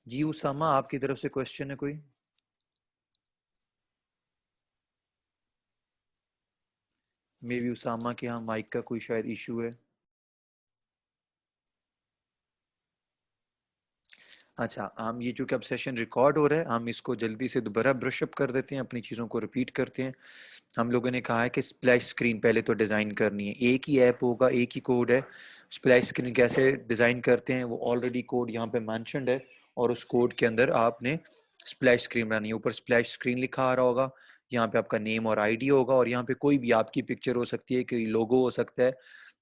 जी उसामा, आपकी तरफ से क्वेश्चन है कोई? मे बी उसामा के यहाँ माइक का कोई शायद इशू है। अच्छा, हम ये जो कि अब सेशन रिकॉर्ड हो रहा है, हम इसको जल्दी से दोबारा ब्रशअप कर देते हैं, अपनी चीज़ों को रिपीट करते हैं। हम लोगों ने कहा है कि स्प्लैश स्क्रीन पहले तो डिज़ाइन करनी है, एक ही ऐप होगा, एक ही कोड है। स्प्लैश स्क्रीन कैसे डिज़ाइन करते हैं वो ऑलरेडी कोड यहाँ पे मैंशनड है, और उस कोड के अंदर आपने स्प्लैश स्क्रीन बनानी है। ऊपर स्प्लैश स्क्रीन लिखा आ रहा होगा, यहाँ पे आपका नेम और आईडी होगा, और यहाँ पे कोई भी आपकी पिक्चर हो सकती है, कोई लोगो हो सकता है,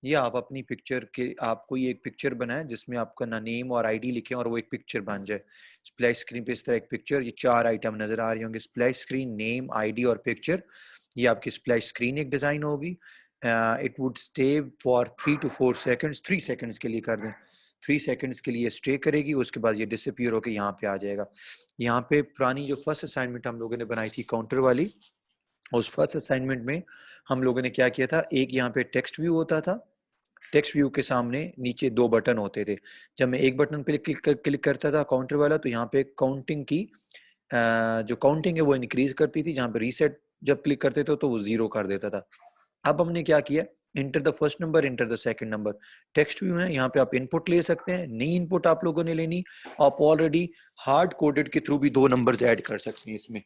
या आप अपनी पिक्चर के आप कोई एक पिक्चर बनाए जिसमें आपका ना नेम और आईडी लिखे और वो एक पिक्चर बन जाए। स्प्लैश स्क्रीन पे इस तरह एक पिक्चर, ये 4 आइटम नजर आ रही होंगे, स्प्लैश स्क्रीन, नेम, आईडी और पिक्चर। ये आपकी स्प्लैश स्क्रीन एक डिजाइन होगी। It would stay for 3 to 4 seconds, 3 seconds के लिए कर दें, 3 सेकंड्स के लिए स्टे करेगी, उसके बाद ये डिसअपियर होकर यहाँ पे आ जाएगा। यहाँ पे पुरानी जो फर्स्ट असाइनमेंट हम लोगों ने बनाई थी काउंटर वाली, उस फर्स्ट असाइनमेंट में हम लोगों ने क्या किया था, एक यहाँ पे टेक्स्ट व्यू होता था, टेक्स्ट व्यू के सामने नीचे 2 बटन होते थे। जब मैं एक बटन पे क्लिक करता था काउंटर वाला, तो यहाँ पे काउंटिंग की जो काउंटिंग है वो इंक्रीज करती थी, जहाँ पे रीसेट जब क्लिक करते थे तो वो 0 कर देता था। अब हमने क्या किया, enter the first number, enter the second number. Text view है, यहाँ पे आप इनपुट ले सकते हैं, नई इनपुट आप लोगों ने लेनी। आप ऑलरेडी हार्ड कोडेड के थ्रू भी 2 नंबर्स ऐड कर सकते हैं इसमें,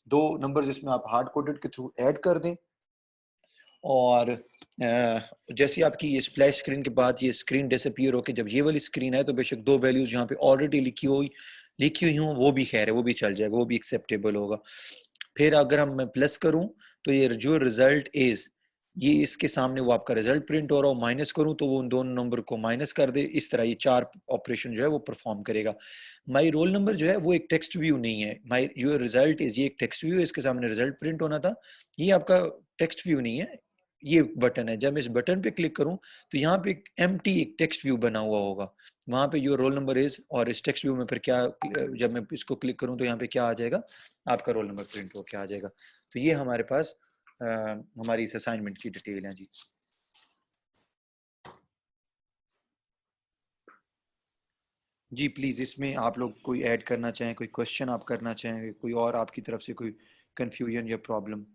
2 नंबर्स इसमें आप हार्ड कोडेड के थ्रू ऐड कर दें। और जैसे आपकी ये स्प्लैश स्क्रीन के बाद ये स्क्रीन डिसअपीयर होकर जब ये वाली स्क्रीन है, तो बेशक 2 वैल्यूज यहाँ पे ऑलरेडी लिखी हुई हूँ, वो भी खैर है, वो भी चल जाएगा, वो भी एक्सेप्टेबल होगा। फिर अगर हम मैं प्लस करूं, तो ये जो रिजल्ट इज, ये इसके सामने वो आपका रिजल्ट प्रिंट हो रहा हो, माइनस करूं तो वो उन दोनों नंबर को माइनस कर दे। इस तरह ये 4 ऑपरेशन जो है वो परफॉर्म करेगा। माई रोल नंबर जो है वो एक टेक्स्ट व्यू नहीं है, माई जो रिजल्ट इज, ये एक टेक्स्ट व्यू है, इसके सामने रिजल्ट प्रिंट होना था, ये आपका टेक्स्ट व्यू नहीं है, ये बटन है। जब मैं इस बटन पे क्लिक करूं, तो यहाँ पे एक एम्प्टी एक टेक्स्ट व्यू बना हुआ होगा, वहां पे योर रोल नंबर इज, और इस टेक्स्ट व्यू में फिर क्या, जब मैं इसको क्लिक करूं तो यहाँ पे क्या आ जाएगा, आपका रोल नंबर प्रिंट होके आ जाएगा। तो ये हमारे पास हमारी इस असाइनमेंट की डिटेल है जी। जी प्लीज, इसमें आप लोग कोई ऐड करना चाहें, कोई क्वेश्चन आप करना चाहें, कोई और आपकी तरफ से कोई कंफ्यूजन या प्रॉब्लम?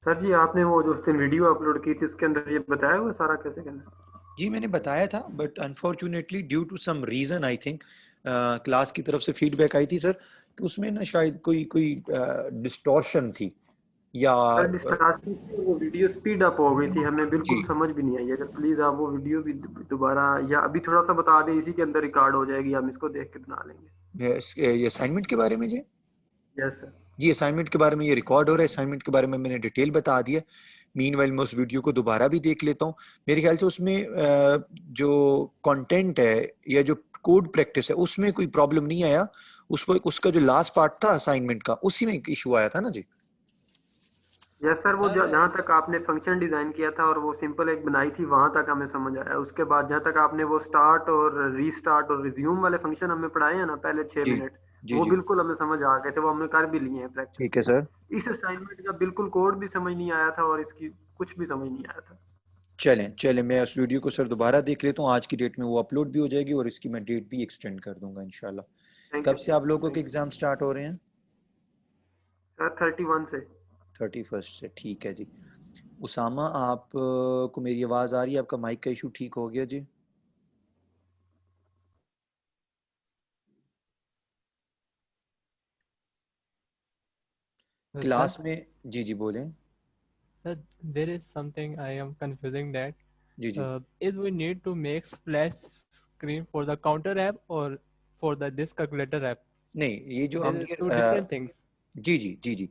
सर जी, आपने वो जो उस दिन वीडियो अपलोड की थी उसके अंदर ये बताया हुआ सारा कैसे करना? जी मैंने बताया था, but unfortunately due to some reason, I think class की तरफ से फीडबैक आई थी सर, कि उसमें ना शायद कोई कोई डिस्टॉर्शन थी, या सर डिस्ट्रैक्शन थी, वो वीडियो स्पीड अप हो गई थी, हमें बिल्कुल जी समझ भी नहीं आई। अगर प्लीज आप वो वीडियो भी दोबारा या अभी थोड़ा सा बता दें, इसी के अंदर रिकॉर्ड हो जाएगी, हम इसको देख के बना लेंगे। ये असाइनमेंट के बारे में जी। Yes sir. जी असाइनमेंट के बारे में ये रिकॉर्ड हो रहा है, असाइनमेंट के बारे में मैंने डिटेल बता दिया। मीनवाइल मैं उस वीडियो को दोबारा भी देख लेता हूँ। मेरे ख्याल से उसमें जो कंटेंट है या जो कोड प्रैक्टिस है उसमें कोई प्रॉब्लम नहीं आया, उस पर उसका जो लास्ट पार्ट था असाइनमेंट का, उसी में इशू आया था ना जी। यस सर, वो सर जहाँ तक आपने फंक्शन डिजाइन किया था और वो सिंपल एक बनाई थी, वहां तक हमें समझ आया। उसके बाद जहाँ तक आपने वो स्टार्ट और रीस्टार्ट और रिज्यूम वाले फंक्शन हमें पढ़ाए हैं ना पहले छह जी मिनट जी वो जी। बिल्कुल हमें समझ आ गए थे, वो हमने कर भी लिए हैं प्रैक्टिस ठीक है पे। सर। इस असाइनमेंट का बिल्कुल कोड भी समझ नहीं आया था और इसकी कुछ भी समझ नहीं आया था। चलें चलें, मैं उस वीडियो को सर दोबारा देख लेता हूँ, आज की डेट में वो अपलोड भी हो जाएगी, और इसकी मैं डेट भी एक्सटेंड कर दूंगा इंशाल्लाह। थैंक कब यू से सर, आप लोगों के थैंक यू एग्जाम स्टार्ट हो रहे हैं? सर। 31 से। 31 से, ठीक है जी। उसामा, आप को मेरी आवाज़ आ रही है? आपका माइक का इशू ठीक हो गया जी? सर क्लास में जी जी बोलें। Sir there is something I am confusing that जी जी। is we need to make splash screen for the counter app or for the this calculator app. नहीं, ये जो हम There are two dear, different things. जी जी जी जी,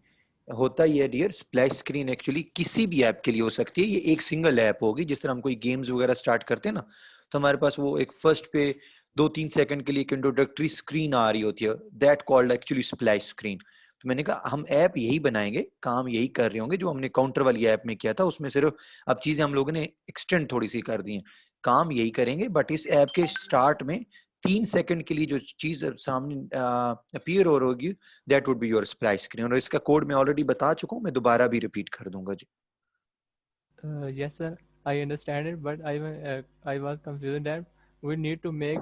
होता ही है डियर, स्प्लैश स्क्रीन एक्चुअली किसी भी ऐप के लिए हो सकती है, ये एक सिंगल ऐप होगी। जिस तरह हम कोई गेम्स वगैरह स्टार्ट करते हैं ना, तो हमारे पास वो एक फर्स्ट पे 2-3 सेकंड के लिए एक इंट्रोडक्टरी स्क्रीन आ रही होती है, that called actually splash screen. तो मैंने कहा हम ऐप यही बनाएंगे, काम यही कर रहे होंगे जो हमने काउंटर वाली ऐप में किया था, उसमें सिर्फ अब चीजें हम लोगों ने एक्सटेंड थोड़ी सी कर दी हैं, काम यही करेंगे। बट इस ऐप के स्टार्ट में 3 सेकंड के लिए जो चीज सामने अपीयर हो रही होगी, that would be your splash screen. और इसका कोड मैं ऑलरेडी बता चुका हूँ, मैं दोबारा भी रिपीट कर दूंगा जी। Yes sir, I understand it, but I was confused that we need to make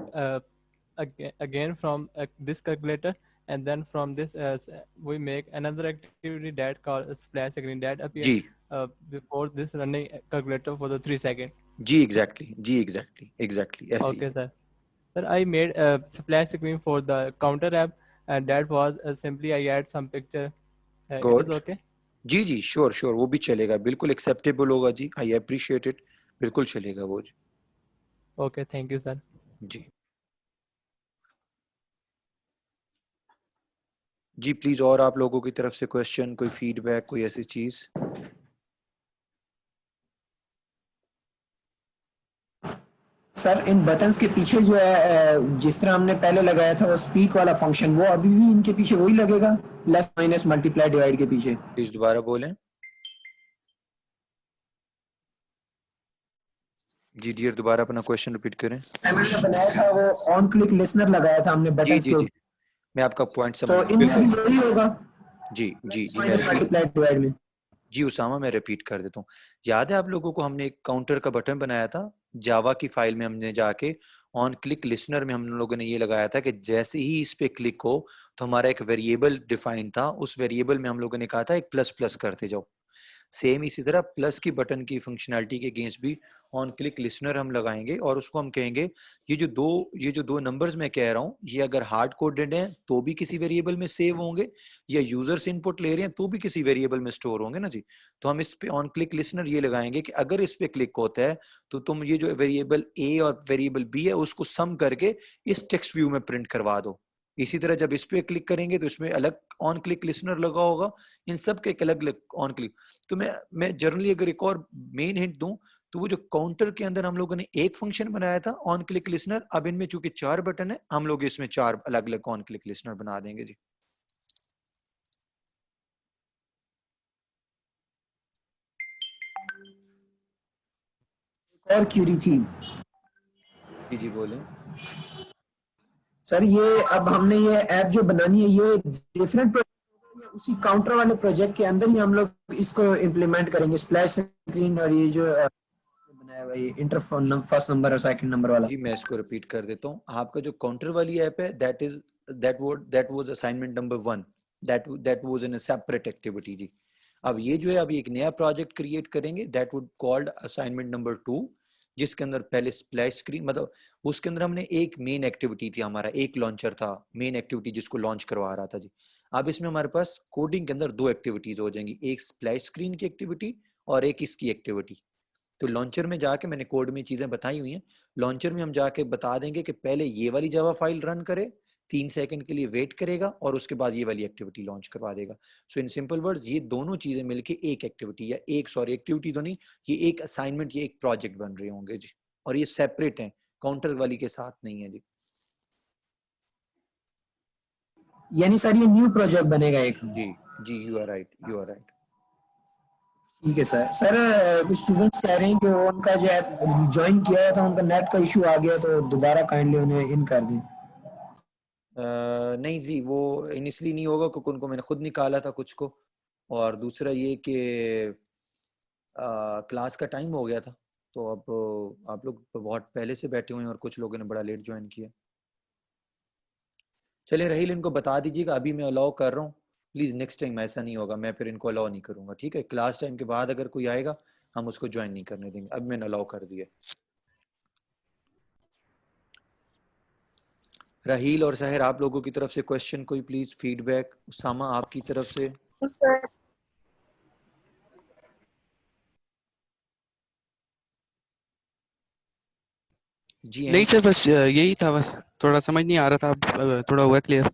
again from this calculator, and then from this we make another activity that called a splash screen that appear जी before this running calculator for the 3 seconds. जी exactly जी exactly exactly ऐसे ही Okay, sir. Sir, I made a splash screen for the counter app, and that was simply I add some picture. It is good okay. जी जी sure sure वो भी चलेगा बिल्कुल एक्सेप्टेबल होगा जी आई अप्रिशिएट इट बिल्कुल चलेगा वो जी Okay, thank you, sir. जी जी प्लीज और आप लोगों की तरफ से क्वेश्चन कोई फीडबैक कोई ऐसी चीज सर इन बटन्स के पीछे जो है जिस तरह हमने पहले लगाया था वो स्पीक वाला फंक्शन वो अभी भी इनके पीछे वही लगेगा प्लस माइनस मल्टीप्लाई डिवाइड के पीछे प्लीज दोबारा बोलें जी डियर दोबारा अपना क्वेश्चन रिपीट करें हमने बनाया था वो ऑन क्लिक लिसनर लगाया था हमने जी बटन्स जी के जी मैं आपका पॉइंट तो समझ इनमें भी बिल्कुल वही होगा जी जी जी मैं माइनस मल्टीप्लाई डिवाइड में जी उसामा मैं रिपीट कर देता हूँ याद है आप लोगों को हमने एक काउंटर का बटन बनाया था जावा की फाइल में हमने जाके ऑन क्लिक लिसनर में हम लोगों ने ये लगाया था कि जैसे ही इस पे क्लिक हो तो हमारा एक वेरिएबल डिफाइन था उस वेरिएबल में हम लोगों ने कहा था एक प्लस प्लस करते जाओ सेम इसी तरह प्लस की बटन की फंक्शनैलिटी के अगेंस्ट भी ऑन क्लिक लिसनर हम लगाएंगे और उसको हम कहेंगे ये जो दो नंबर्स मैं कह रहा हूँ ये अगर हार्ड कोडेड हैं तो भी किसी वेरिएबल में सेव होंगे या यूजर से इनपुट ले रहे हैं तो भी किसी वेरिएबल में स्टोर होंगे ना जी तो हम इस पे ऑन क्लिक लिसनर ये लगाएंगे कि अगर इस पे क्लिक होता है तो तुम ये जो वेरिएबल ए और वेरिएबल बी है उसको सम करके इस टेक्स्ट व्यू में प्रिंट करवा दो इसी तरह जब इस पे क्लिक करेंगे तो इसमें अलग ऑन क्लिक लिसनर लगा होगा इन सब के एक अलग अलग ऑन क्लिक तो मैं जनरली अगर एक और मेन हिंट दूं तो वो जो काउंटर के अंदर हम लोगों ने एक फंक्शन बनाया था ऑन क्लिक लिसनर अब इनमें चूंकि 4 बटन है हम लोग इसमें 4 अलग अलग ऑन क्लिक लिसनर बना देंगे जी और क्यूरी थी जी बोलें सर ये अब हमने ये ऐप जो बनानी है ये डिफरेंट उसी काउंटर वाले प्रोजेक्ट के अंदर ही हम लोग इसको इम्प्लीमेंट करेंगे स्प्लैश स्क्रीन और ये जो बनाया हुआ ये इंटर फर्स्ट नंबर और सेकंड नंबर वाला जी मैं इसको रिपीट कर देता हूँ आपका जो काउंटर वाली ऐप है that was assignment number 1 that was in a separate activity जी अब ये जो है अभी एक नया प्रोजेक्ट क्रिएट करेंगे that would called assignment number 2 जिसके अंदर पहले स्प्लैश स्क्रीन मतलब उसके अंदर हमने एक मेन एक्टिविटी थी हमारा एक लॉन्चर था मेन एक्टिविटी जिसको लॉन्च करवा रहा था जी अब इसमें हमारे पास कोडिंग के अंदर 2 एक्टिविटीज हो जाएंगी एक स्प्लैश स्क्रीन की एक्टिविटी और एक इसकी एक्टिविटी तो लॉन्चर में जाके मैंने कोड में चीजें बताई हुई हैं लॉन्चर में हम जाके बता देंगे कि पहले ये वाली जावा फाइल रन करे 3 सेकंड के लिए वेट करेगा और उसके बाद ये वाली एक्टिविटी लॉन्च करवा देगा सो इन सिंपल वर्ड्स ये दोनों चीजें मिलके एक एक्टिविटी या एक्टिविटी तो नहीं ये एक असाइनमेंट ये एक प्रोजेक्ट बन रहे होंगे जी और ये सेपरेट है काउंटर वाली के साथ नहीं है जी यानी सर ये न्यू प्रोजेक्ट बनेगा एक जी यू आर राइट ठीक है सर कुछ स्टूडेंट्स कह रहे हैं कि उनका जो है ज्वाइन किया था उनका नेट का इशू आ गया तो दोबारा काइंडली उन्हें इन कर दें नहीं जी वो इनिशियली नहीं होगा क्योंकि उनको मैंने खुद निकाला था कुछ को और दूसरा ये कि क्लास का टाइम हो गया था तो अब आप लोग बहुत पहले से बैठे हुए हैं और कुछ लोगों ने बड़ा लेट ज्वाइन किया चलिए रहील इनको बता दीजिएगा अभी मैं अलाउ कर रहा हूँ प्लीज नेक्स्ट टाइम ऐसा नहीं होगा मैं फिर इनको अलाउ नहीं करूंगा ठीक है क्लास टाइम के बाद अगर कोई आएगा हम उसको ज्वाइन नहीं करने देंगे अब मैंने अलाउ कर दिया राहील और सहर आप लोगों की तरफ से क्वेश्चन कोई प्लीज फीडबैक उसामा आपकी तरफ से जी नहीं सर बस यही था बस थोड़ा समझ नहीं आ रहा था अब थोड़ा हुआ क्लियर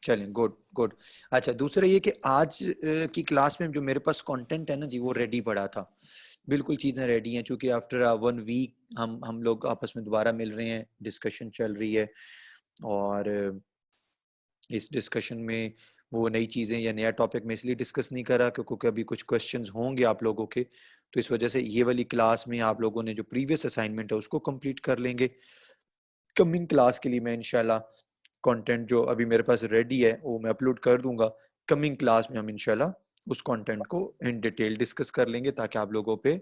चलें गुड गुड अच्छा दूसरा ये कि आज की क्लास में जो मेरे पास कंटेंट है ना जी वो रेडी पड़ा था बिल्कुल चीज़ें रेडी हैं क्योंकि आफ्टर 1 वीक हम लोग आपस में दोबारा मिल रहे हैं डिस्कशन चल रही है और इस डिस्कशन में वो नई चीज़ें या नया टॉपिक मैं इसलिए डिस्कस नहीं कर रहा क्योंकि अभी कुछ क्वेश्चंस होंगे आप लोगों के तो इस वजह से ये वाली क्लास में आप लोगों ने जो प्रीवियस असाइनमेंट है उसको कंप्लीट कर लेंगे कमिंग क्लास के लिए मैं इंशाल्लाह कंटेंट जो अभी मेरे पास रेडी है वो मैं अपलोड कर दूंगा कमिंग क्लास में हम इंशाल्लाह उस कंटेंट को इन डिटेल डिस्कस कर लेंगे ताकि आप लोगों पे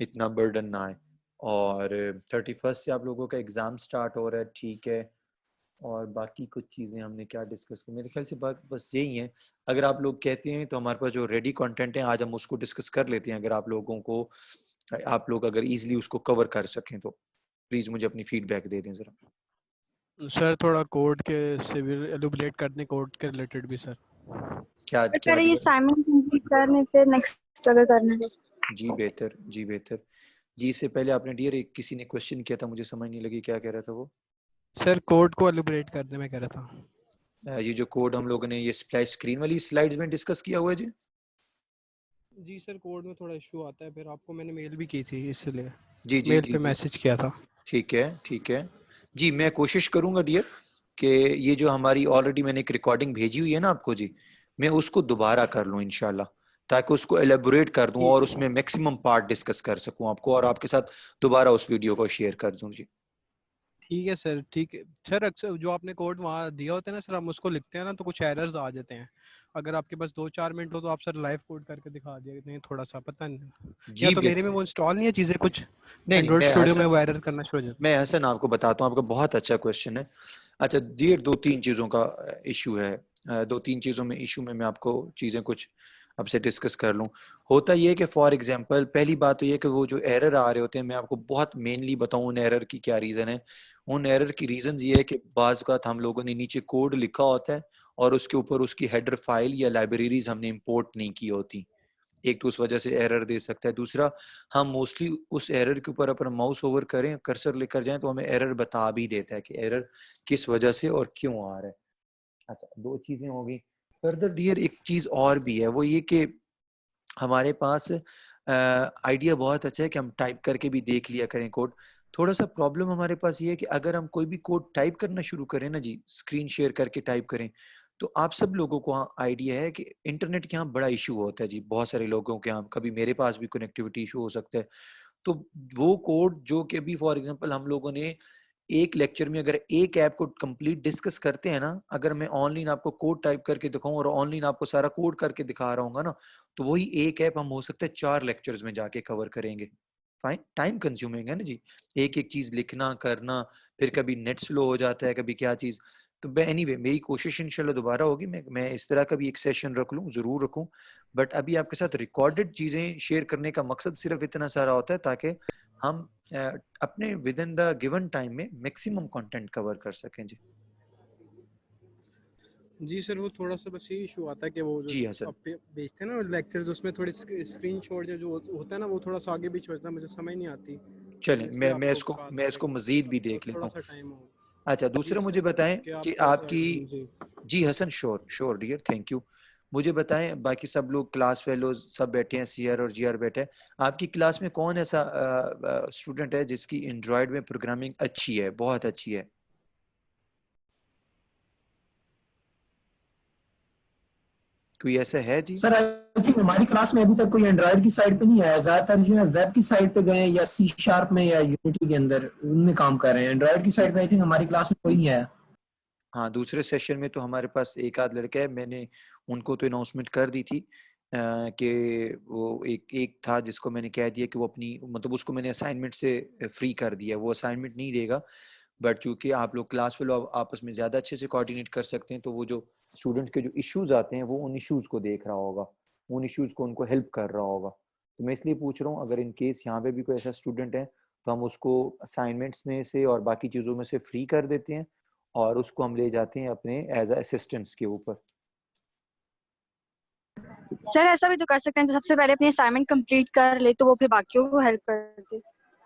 इतना बर्डन ना आए और 31 से आप लोगों का एग्ज़ाम स्टार्ट हो रहा है, ठीक है। और बाकी कुछ चीज़ें हमने क्या डिस्कस की, मेरे ख्याल से बात बस यही है। अगर आप लोग कहते हैं तो हमारे पास जो रेडी कंटेंट है आज हम उसको डिस्कस कर लेते हैं, अगर आप लोगों को, आप लोग अगर इजीली उसको कवर कर सकें तो प्लीज़ मुझे अपनी फीडबैक दे दें ज़रा। सर थोड़ा कोड के से भी एलुबरेट करने, कोड के रिलेटेड भी सर। क्या क्या सर ये डियर? असाइनमेंट कंप्लीट करने फिर नेक्स्ट अगर करने को। जी बेहतर, जी बेहतर। जी इससे पहले आपने डियर एक किसी ने क्वेश्चन किया था, मुझे समझ नहीं लगी क्या कह रहा था वो। सर कोड को एलुबरेट करने में कह रहा था। ये जो कोड हम लोगों ने ये स्प्लैश स्क्रीन वाली स्लाइड्स में डिस्कस किया हुआ है जी। जी सर कोड में थोड़ा इशू आता है, फिर आपको मैंने मेल भी की थी इसलिए जी जी मेल जी पे जी मैसेज किया था। ठीक है, ठीक है जी। मैं कोशिश करूंगा डियर कि ये जो हमारी ऑलरेडी मैंने एक रिकॉर्डिंग भेजी हुई है ना आपको जी, मैं उसको दोबारा कर लूँ इंशाल्लाह, ताकि उसको एलेबोरेट कर दूं और उसमें मैक्सिमम पार्ट डिस्कस कर सकूं आपको, और आपके साथ दोबारा उस वीडियो को शेयर कर दूं जी। ठीक है सर, ठीक है सर। अक्सर जो आपने कोड वहाँ दिया होता है ना सर, हम उसको लिखते हैं ना तो कुछ एरर्स आ जाते हैं। अगर आपके पास 2-4 मिनट हो तो आप सर लाइव कोड करके दिखा दिया नहीं, थोड़ा सा पता नहीं, या जी तो मेरे में बेहतर। वो इंस्टॉल नहीं है चीज़ें कुछ नहीं नहीं, एंड्रॉइड स्टूडियो में वो एरर करना शुरू हो जाता मैं हसन आपको बताता हूँ, आपका बहुत अच्छा क्वेश्चन है। अच्छा डियर, दो तीन चीज़ों का इशू है, दो तीन चीज़ों में इशू में मैं आपको चीज़ें कुछ आपसे डिस्कस कर लूँ। होता ये है कि फॉर एग्जांपल पहली बात तो ये कि वो जो एरर आ रहे होते हैं, मैं आपको बहुत मेनली बताऊँ उन एरर की क्या रीज़न है। उन एरर की रीज़न ये है कि बाज़ औक़ात हम लोगों ने नीचे कोड लिखा होता है और उसके ऊपर उसकी हेडर फाइल या लाइब्रेरीज हमने इम्पोर्ट नहीं की होती, एक तो उस वजह से एरर दे सकता है। दूसरा, हम मोस्टली उस एरर के ऊपर अपना माउस ओवर करें, कर्सर लेकर जाएं तो हमें एरर बता भी देता है कि एरर किस वजह से और क्यों आ रहा है। अच्छा, दो चीजें हो गई। फर्दर डियर एक चीज और भी है, वो ये कि हमारे पास आइडिया बहुत अच्छा है कि हम टाइप करके भी देख लिया करें कोड। थोड़ा सा प्रॉब्लम हमारे पास ये है कि अगर हम कोई भी कोड टाइप करना शुरू करें ना जी, स्क्रीन शेयर करके टाइप करें, तो आप सब लोगों को आइडिया है कि इंटरनेट के यहाँ बड़ा इशू होता है जी, बहुत सारे लोगों के यहाँ, कभी मेरे पास भी कनेक्टिविटी इशू हो सकता है। तो वो कोड जो कि अभी फॉर एग्जांपल हम लोगों ने एक लेक्चर में अगर एक ऐप को कंप्लीट डिस्कस करते हैं ना, अगर मैं ऑनलाइन आपको कोड टाइप करके दिखाऊं और ऑनलाइन आपको सारा कोड करके दिखा रहा हूँ ना, तो वही एक ऐप हम हो सकता है 4 लेक्चर्स में जाके कवर करेंगे। फाइन, टाइम कंज्यूमिंग है ना जी, एक एक चीज लिखना करना, फिर कभी नेट स्लो हो जाता है, कभी क्या चीज। तो एनीवे मेरी कोशिश इंशाल्लाह दोबारा होगी, मैं इस तरह का भी एक सेशन रख लूँ, जरूर रखूँ। बट अभी आपके साथ रिकॉर्डेड चीजें शेयर करने का मकसद सिर्फ इतना सारा होता है ताकि हम अपने with in the given time में मैक्सिमम कंटेंट कवर कर सकें जी। है। जी सर वो थोड़ा सा बस ये इशू आता है कि वो जो जी हसन, आप भेजते हैं ना लेक्चर्स, उसमें थोड़ी स्क्रीन शॉट जो होता है ना वो थोड़ा सा आगे पीछे होता है, मुझे समझ नहीं आती, चलें तो इसलिए मैं आपको इसको कहा मैं था इसको कि मजीद भी तो देख लेता थोड़ा हूँ। सा टाइम हो। अच्छा जी दूसरा मुझे सर बताएं कि आप कि थोड़ा सा आपकी, जी। जी Hasan sure sure dear, thank you. मुझे बताएं, बाकी सब लोग क्लास फेलोज सब बैठे हैं, सीआर और जीआर बैठे हैं, आपकी क्लास में कौन ऐसा स्टूडेंट है जिसकी एंड्रॉयड में प्रोग्रामिंग अच्छी है, बहुत अच्छी है? कोई ऐसा है जी? सर आई थिंक हमारी क्लास में अभी तक कोई एंड्रॉइड की साइड पे नहीं आया, ज्यादातर जो है वेब की साइड पे गए हैं या सी शार्प में या यूनिटी के अंदर उनमें काम कर रहे हैं। एंड्रॉइड की साइड पे आई थिंक हमारी क्लास में कोई नहीं आया। हाँ दूसरे सेशन में तो हमारे पास एक आध लड़का है, मैंने उनको तो अनाउंसमेंट कर दी थी कि वो एक एक था जिसको मैंने कह दिया कि वो अपनी मतलब उसको मैंने असाइनमेंट से फ्री कर दिया, वो असाइनमेंट नहीं देगा। बट चूंकि आप लोग क्लास फेलो आपस में ज़्यादा अच्छे से कोऑर्डिनेट कर सकते हैं, तो वो जो स्टूडेंट्स के जो इश्यूज आते हैं वो उन इश्यूज को देख रहा होगा, उन इश्यूज को उनको हेल्प कर रहा होगा। तो मैं इसलिए पूछ रहा हूँ अगर इन केस यहाँ पे भी कोई ऐसा स्टूडेंट है तो हम उसको असाइनमेंट्स में से और बाकी चीज़ों में से फ्री कर देते हैं और उसको हम ले जाते हैं अपने एज असिस्टेंट्स के ऊपर। सर ऐसा भी तो कर सकते हैं, जो सबसे पहले अपनी असाइनमेंट कंप्लीट कर ले तो वो फिर बाकियों को हेल्प कर दे।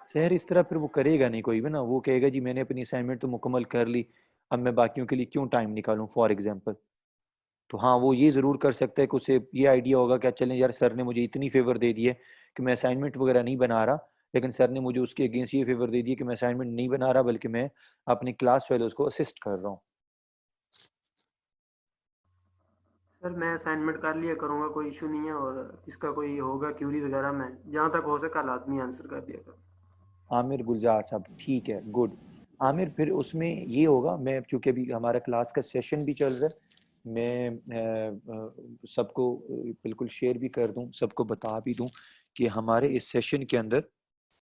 शहर इस तरह फिर वो करेगा नहीं कोई भी ना, वो कहेगा जी मैंने अपनी असाइनमेंट तो मुकम्मल कर ली, अब मैं बाकियों के लिए क्यों टाइम निकालूं फॉर एग्जांपल। तो हाँ वो ये ज़रूर कर सकता है कि उसे ये आइडिया होगा कि चलें यार सर ने मुझे इतनी फेवर दे दी है कि मैं असाइनमेंट वगैरह नहीं बना रहा, लेकिन सर ने मुझे उसके अगेंस्ट ये फेवर दे दी है कि मैं असाइनमेंट नहीं बना रहा बल्कि मैं अपनी क्लास फेलोज को असिस्ट कर रहा हूँ। सर मैं असाइनमेंट कर लिया करूँगा, कोई इशू नहीं है, और इसका कोई होगा क्यूरी वगैरह मैं जहाँ तक हो सका लाजमी आंसर कर दिया करूँ। आमिर गुलजार साहब, ठीक है, गुड। आमिर फिर उसमें ये होगा, मैं चूंकि अभी हमारा क्लास का सेशन भी चल रहा है, मैं सबको बिल्कुल शेयर भी कर दूं, सबको बता भी दूं कि हमारे इस सेशन के अंदर